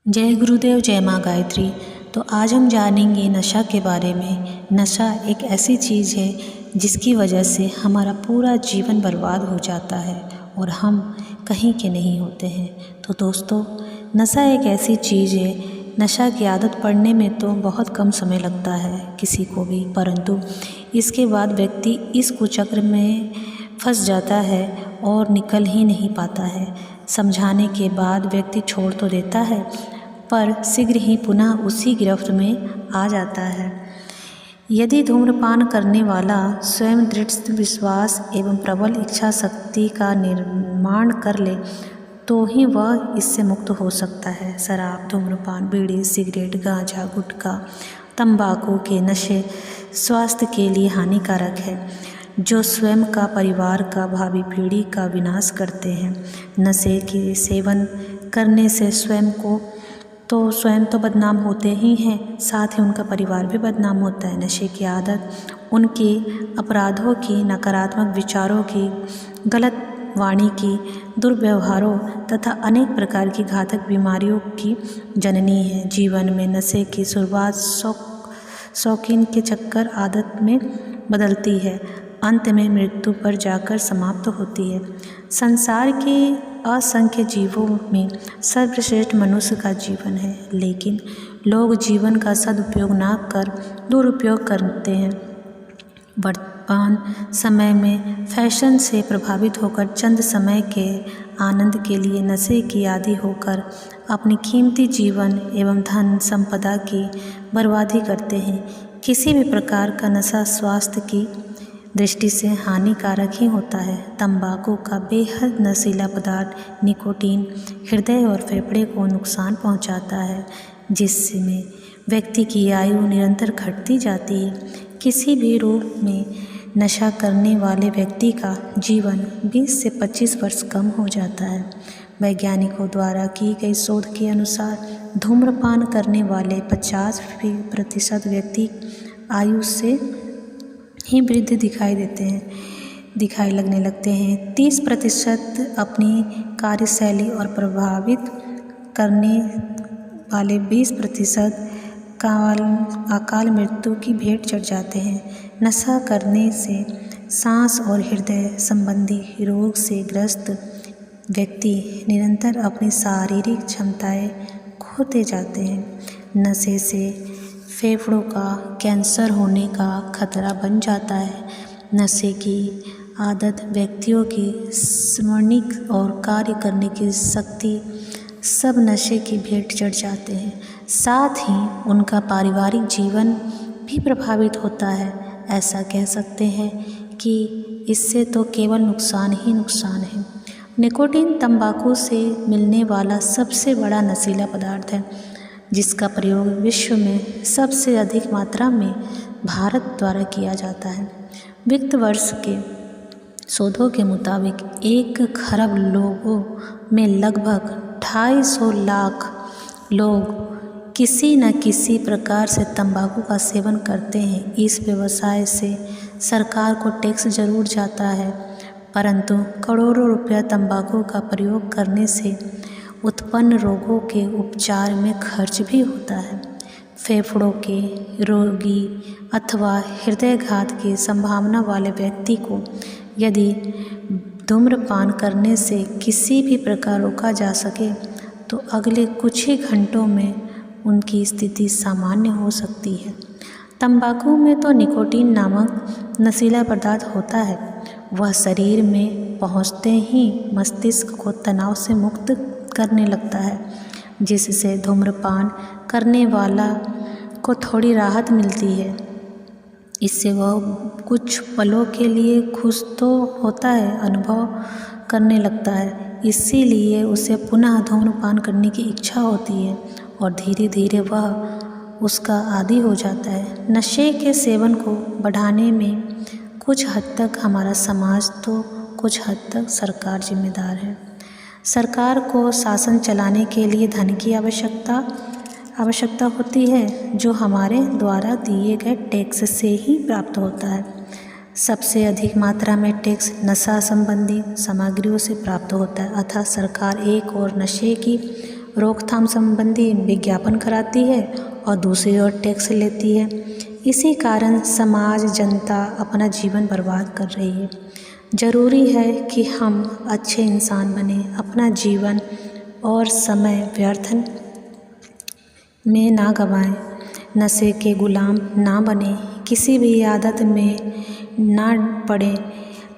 जय गुरुदेव, जय माँ गायत्री। तो आज हम जानेंगे नशा के बारे में। नशा एक ऐसी चीज़ है जिसकी वजह से हमारा पूरा जीवन बर्बाद हो जाता है और हम कहीं के नहीं होते हैं। तो दोस्तों, नशा एक ऐसी चीज़ है, नशा की आदत पड़ने में तो बहुत कम समय लगता है किसी को भी, परंतु इसके बाद व्यक्ति इस कुचक्र में फंस जाता है और निकल ही नहीं पाता है। समझाने के बाद व्यक्ति छोड़ तो देता है, पर शीघ्र ही पुनः उसी गिरफ्त में आ जाता है। यदि धूम्रपान करने वाला स्वयं दृढ़ विश्वास एवं प्रबल इच्छा शक्ति का निर्माण कर ले तो ही वह इससे मुक्त हो सकता है। शराब, धूम्रपान, बीड़ी, सिगरेट, गांजा, गुटखा, तंबाकू के नशे स्वास्थ्य के लिए हानिकारक है, जो स्वयं का, परिवार का, भावी पीढ़ी का विनाश करते हैं। नशे के सेवन करने से स्वयं तो बदनाम होते ही हैं, साथ ही उनका परिवार भी बदनाम होता है। नशे की आदत उनके अपराधों की, नकारात्मक विचारों की, गलत वाणी की, दुर्व्यवहारों तथा अनेक प्रकार की घातक बीमारियों की जननी है। जीवन में नशे की शुरुआत शौकीन के चक्कर आदत में बदलती है, अंत में मृत्यु पर जाकर समाप्त होती है। संसार के असंख्य जीवों में सर्वश्रेष्ठ मनुष्य का जीवन है, लेकिन लोग जीवन का सदुपयोग न कर दुरुपयोग करते हैं। वर्तमान समय में फैशन से प्रभावित होकर चंद समय के आनंद के लिए नशे की आदी होकर अपनी कीमती जीवन एवं धन संपदा की बर्बादी करते हैं। किसी भी प्रकार का नशा स्वास्थ्य की दृष्टि से हानिकारक ही होता है। तंबाकू का बेहद नशीला पदार्थ निकोटीन हृदय और फेफड़े को नुकसान पहुंचाता है, जिसमें व्यक्ति की आयु निरंतर घटती जाती है। किसी भी रूप में नशा करने वाले व्यक्ति का जीवन 20 से 25 वर्ष कम हो जाता है। वैज्ञानिकों द्वारा की गई शोध के अनुसार धूम्रपान करने वाले 50% व्यक्ति आयु से ही वृद्धि दिखाई लगने लगते हैं। 30% अपनी कार्यशैली और प्रभावित करने वाले 20% अकाल मृत्यु की भेंट चढ़ जाते हैं। नशा करने से सांस और हृदय संबंधी रोग से ग्रस्त व्यक्ति निरंतर अपनी शारीरिक क्षमताएं खोते जाते हैं। नशे से फेफड़ों का कैंसर होने का खतरा बन जाता है। नशे की आदत व्यक्तियों की स्मरणिक और कार्य करने की शक्ति सब नशे की भेंट चढ़ जाते हैं। साथ ही उनका पारिवारिक जीवन भी प्रभावित होता है। ऐसा कह सकते हैं कि इससे तो केवल नुकसान ही नुकसान है। निकोटीन तंबाकू से मिलने वाला सबसे बड़ा नशीला पदार्थ है, जिसका प्रयोग विश्व में सबसे अधिक मात्रा में भारत द्वारा किया जाता है। वित्त वर्ष के शोधों के मुताबिक 1 खरब लोगों में लगभग 250 लाख लोग किसी न किसी प्रकार से तंबाकू का सेवन करते हैं। इस व्यवसाय से सरकार को टैक्स जरूर जाता है, परंतु करोड़ों रुपया तंबाकू का प्रयोग करने से उत्पन्न रोगों के उपचार में खर्च भी होता है। फेफड़ों के रोगी अथवा हृदयघात की संभावना वाले व्यक्ति को यदि धूम्रपान करने से किसी भी प्रकार रोका जा सके तो अगले कुछ ही घंटों में उनकी स्थिति सामान्य हो सकती है। तंबाकू में तो निकोटीन नामक नशीला पदार्थ होता है। वह शरीर में पहुंचते ही मस्तिष्क को तनाव से मुक्त करने लगता है, जिससे धूम्रपान करने वाला को थोड़ी राहत मिलती है। इससे वह कुछ पलों के लिए खुश तो होता है, अनुभव करने लगता है, इसीलिए उसे पुनः धूम्रपान करने की इच्छा होती है और धीरे धीरे वह उसका आदी हो जाता है। नशे के सेवन को बढ़ाने में कुछ हद तक हमारा समाज तो कुछ हद तक सरकार जिम्मेदार है। सरकार को शासन चलाने के लिए धन की आवश्यकता होती है, जो हमारे द्वारा दिए गए टैक्स से ही प्राप्त होता है। सबसे अधिक मात्रा में टैक्स नशा संबंधी सामग्रियों से प्राप्त होता है, अतः सरकार एक और नशे की रोकथाम संबंधी विज्ञापन कराती है और दूसरी ओर टैक्स लेती है। इसी कारण समाज जनता अपना जीवन बर्बाद कर रही है। ज़रूरी है कि हम अच्छे इंसान बने, अपना जीवन और समय व्यर्थ में ना गंवाएं, नशे के गुलाम ना बने, किसी भी आदत में ना पड़े,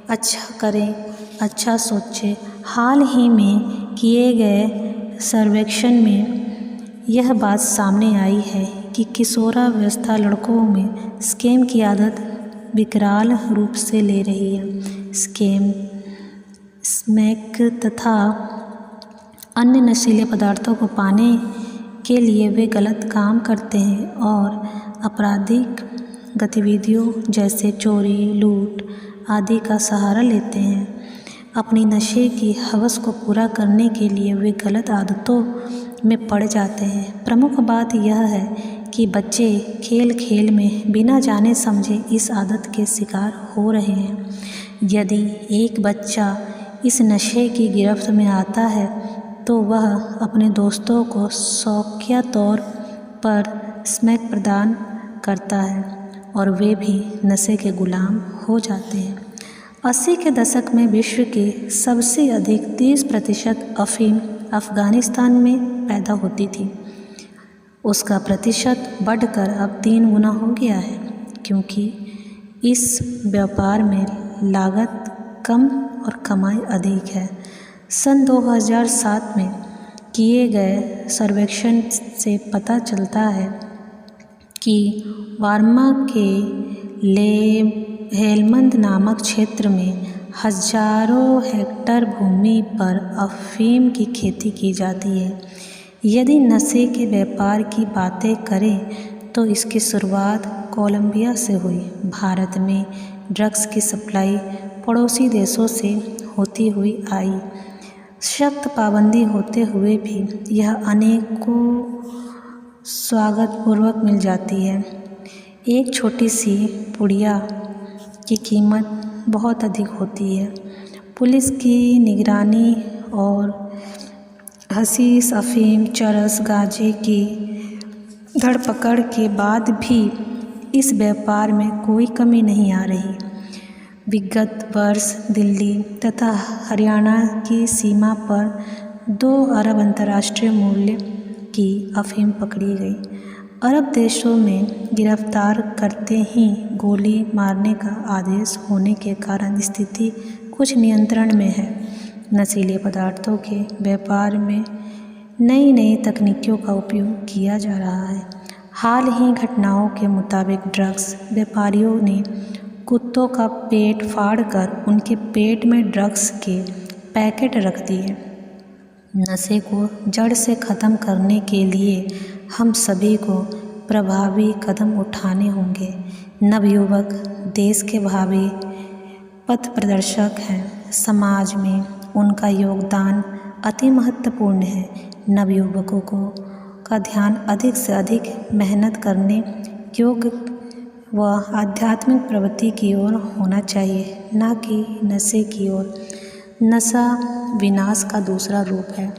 अच्छा करें, अच्छा सोचें। हाल ही में किए गए सर्वेक्षण में यह बात सामने आई है कि किशोरावस्था लड़कों में स्कैम की आदत विकराल रूप से ले रही है। स्कैम, स्मैक तथा अन्य नशीले पदार्थों को पाने के लिए वे गलत काम करते हैं और आपराधिक गतिविधियों जैसे चोरी, लूट आदि का सहारा लेते हैं। अपनी नशे की हवस को पूरा करने के लिए वे गलत आदतों में पड़ जाते हैं। प्रमुख बात यह है कि बच्चे खेल खेल में बिना जाने समझे इस आदत के शिकार हो रहे हैं। यदि एक बच्चा इस नशे की गिरफ्त में आता है तो वह अपने दोस्तों को शौकिया तौर पर स्मैक प्रदान करता है और वे भी नशे के गुलाम हो जाते हैं। 80 के दशक में विश्व के सबसे अधिक 30% अफीम अफ़गानिस्तान में पैदा होती थी। उसका प्रतिशत बढ़कर अब 3 गुना हो गया है, क्योंकि इस व्यापार में लागत कम और कमाई अधिक है। सन 2007 में किए गए सर्वेक्षण से पता चलता है कि वार्मा के हेलमंद नामक क्षेत्र में हजारों हेक्टेयर भूमि पर अफीम की खेती की जाती है। यदि नशे के व्यापार की बातें करें तो इसकी शुरुआत कोलंबिया से हुई। भारत में ड्रग्स की सप्लाई पड़ोसी देशों से होती हुई आई। सख्त पाबंदी होते हुए भी यह अनेकों स्वागतपूर्वक मिल जाती है। एक छोटी सी पुड़िया की कीमत बहुत अधिक होती है। पुलिस की निगरानी और हशीश, अफीम, चरस, गांजे की धरपकड़ के बाद भी इस व्यापार में कोई कमी नहीं आ रही। विगत वर्ष दिल्ली तथा हरियाणा की सीमा पर 2 अरब अंतर्राष्ट्रीय मूल्य की अफीम पकड़ी गई। अरब देशों में गिरफ्तार करते ही गोली मारने का आदेश होने के कारण स्थिति कुछ नियंत्रण में है। नशीले पदार्थों के व्यापार में नई नई तकनीकों का उपयोग किया जा रहा है। हाल ही घटनाओं के मुताबिक ड्रग्स व्यापारियों ने कुत्तों का पेट फाड़कर उनके पेट में ड्रग्स के पैकेट रख दिए। नशे को जड़ से ख़त्म करने के लिए हम सभी को प्रभावी कदम उठाने होंगे। नवयुवक देश के भावी पथ प्रदर्शक हैं। समाज में उनका योगदान अति महत्वपूर्ण है। नवयुवकों का ध्यान अधिक से अधिक मेहनत करने योग्य व आध्यात्मिक प्रवृत्ति की ओर होना चाहिए, न कि नशे की ओर। नशा विनाश का दूसरा रूप है,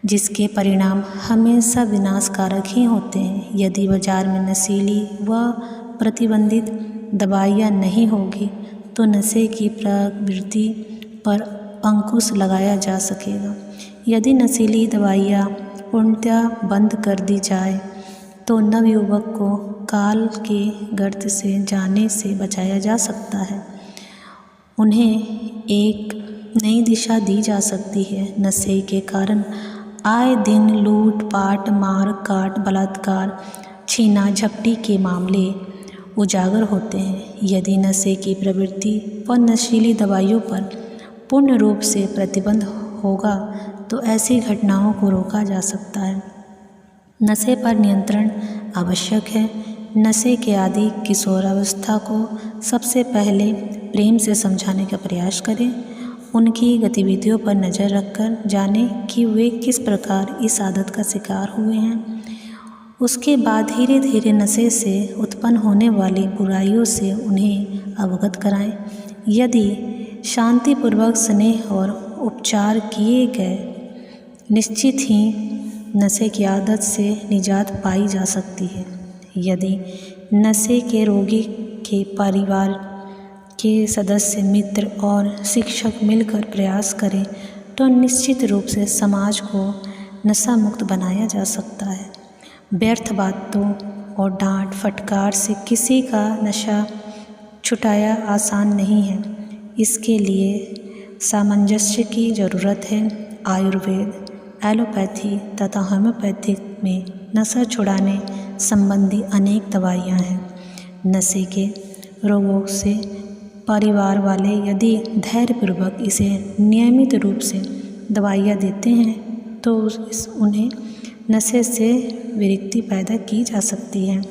जिसके परिणाम हमेशा विनाशकारक ही होते हैं। यदि बाजार में नशीली व प्रतिबंधित दवाइयाँ नहीं होगी तो नशे की प्रवृत्ति पर अंकुश लगाया जा सकेगा। यदि नशीली दवाइयाँ पूर्णतः बंद कर दी जाए तो नवयुवक को काल के गर्त से जाने से बचाया जा सकता है। उन्हें एक नई दिशा दी जा सकती है। नशे के कारण आए दिन लूटपाट, मार काट, बलात्कार, छीना झपटी के मामले उजागर होते हैं। यदि नशे की प्रवृत्ति व नशीली दवाइयों पर पूर्ण रूप से प्रतिबंध होगा तो ऐसी घटनाओं को रोका जा सकता है। नशे पर नियंत्रण आवश्यक है। नशे के आदि किशोरावस्था को सबसे पहले प्रेम से समझाने का प्रयास करें। उनकी गतिविधियों पर नज़र रखकर जानें कि वे किस प्रकार इस आदत का शिकार हुए हैं। उसके बाद धीरे धीरे नशे से उत्पन्न होने वाली बुराइयों से उन्हें अवगत कराएं। यदि शांतिपूर्वक स्नेह और उपचार किए गए निश्चित ही नशे की आदत से निजात पाई जा सकती है। यदि नशे के रोगी के परिवार के सदस्य, मित्र और शिक्षक मिलकर प्रयास करें तो निश्चित रूप से समाज को नशा मुक्त बनाया जा सकता है। व्यर्थ बातों और डांट फटकार से किसी का नशा छुटाया आसान नहीं है। इसके लिए सामंजस्य की ज़रूरत है। आयुर्वेद, एलोपैथी तथा होम्योपैथिक में नशा छुड़ाने संबंधी अनेक दवाइयाँ हैं। नशे के रोगों से परिवार वाले यदि धैर्यपूर्वक इसे नियमित रूप से दवाइयाँ देते हैं तो उन्हें नशे से विरक्ति पैदा की जा सकती है।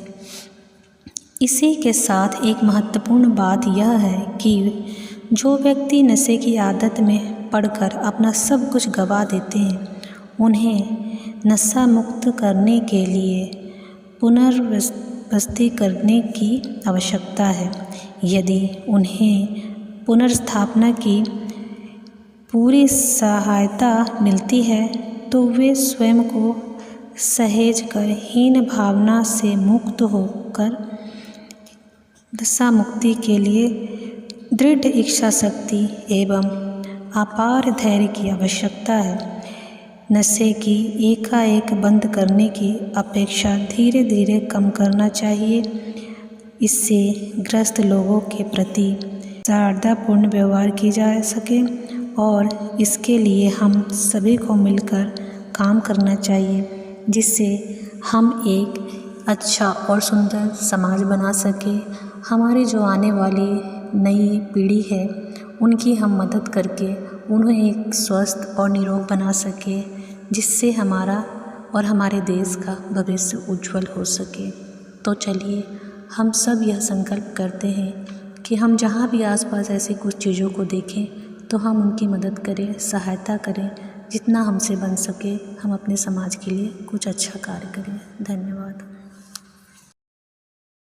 इसी के साथ एक महत्वपूर्ण बात यह है कि जो व्यक्ति नशे की आदत में पड़कर अपना सब कुछ गंवा देते हैं, उन्हें नशा मुक्त करने के लिए पुनर्वसति करने की आवश्यकता है। यदि उन्हें पुनर्स्थापना की पूरी सहायता मिलती है तो वे स्वयं को सहेज कर हीन भावना से मुक्त होकर नशा मुक्ति के लिए दृढ़ इच्छा शक्ति एवं अपार धैर्य की आवश्यकता है। नशे की एकाएक बंद करने की अपेक्षा धीरे धीरे कम करना चाहिए। इससे ग्रस्त लोगों के प्रति सौहार्दपूर्ण व्यवहार की जा सके और इसके लिए हम सभी को मिलकर काम करना चाहिए, जिससे हम एक अच्छा और सुंदर समाज बना सकें। हमारी जो आने वाली नई पीढ़ी है उनकी हम मदद करके उन्हें एक स्वस्थ और निरोग बना सके, जिससे हमारा और हमारे देश का भविष्य उज्जवल हो सके। तो चलिए हम सब यह संकल्प करते हैं कि हम जहाँ भी आसपास ऐसी कुछ चीज़ों को देखें तो हम उनकी मदद करें, सहायता करें। जितना हमसे बन सके हम अपने समाज के लिए कुछ अच्छा कार्य करें। धन्यवाद।